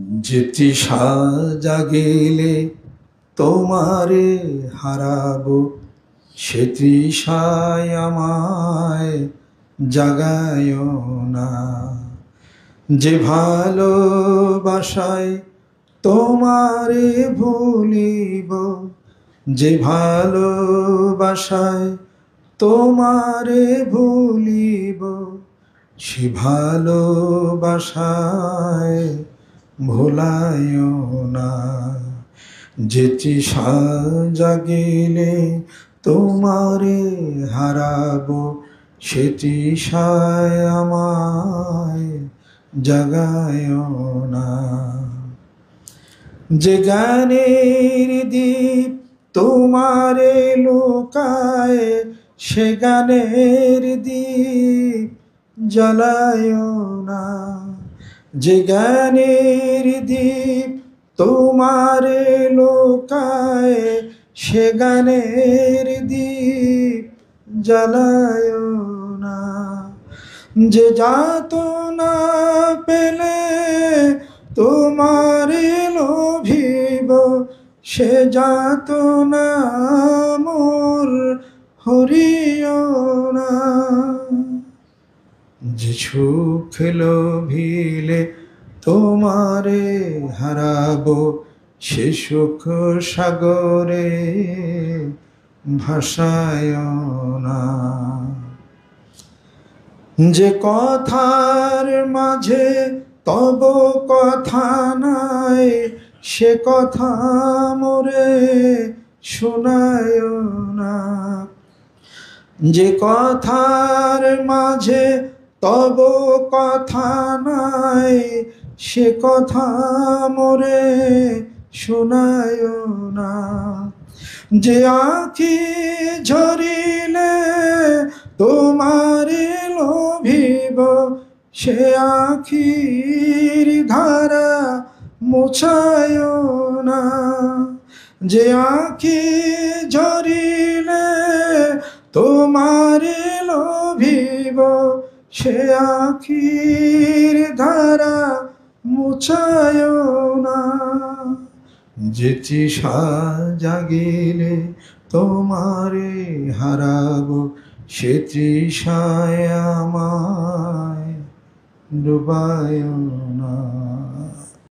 যে তৃষা জাগিলে তোমারে হারাবো, সে তৃষায় আমায় জাগায় না। যে ভালোবাসায় তোমারে ভুলিব, যে ভালোবাসায় তোমারে ভুলিব, সে ভালোবাসায় ভোলায় না। যে তৃষা জাগিলে তোমারে হারাবো, সে তৃষায় আমায় জাগায় না। যে গানের দ্বীপ তোমারে লোকায়, সে গানের দ্বীপ জ্বালায় না। যে গানের দ্বীপ তোমারে লোকায়, সে গানের দ্বীপ জ্বালায় না। যে যাতনা পেলে তোমারে লোভিব, সে যাতনা মোর হরিও না। যে সুখ লোভিলে তোমারে হারাবো, সে সুখ সাগরে ভাসায় না। যে কথার মাঝে তব কথা নাই, সে কথা মোরে শোনায় না। যে কথার মাঝে তব কথা নাই, সে কথা মোরে শোনায় না। যে আঁখি ঝরিলে তোমারে লোভিব, সে আঁখির ধারা মুছায় না। যে আঁখি ঝরিলে তোমারে লোভিব, সে আঁখির ধারা মুছায় না। যে তৃষা জাগিলে তোমারে হারাবো, সে তৃষায় আমায় ডুবায় না।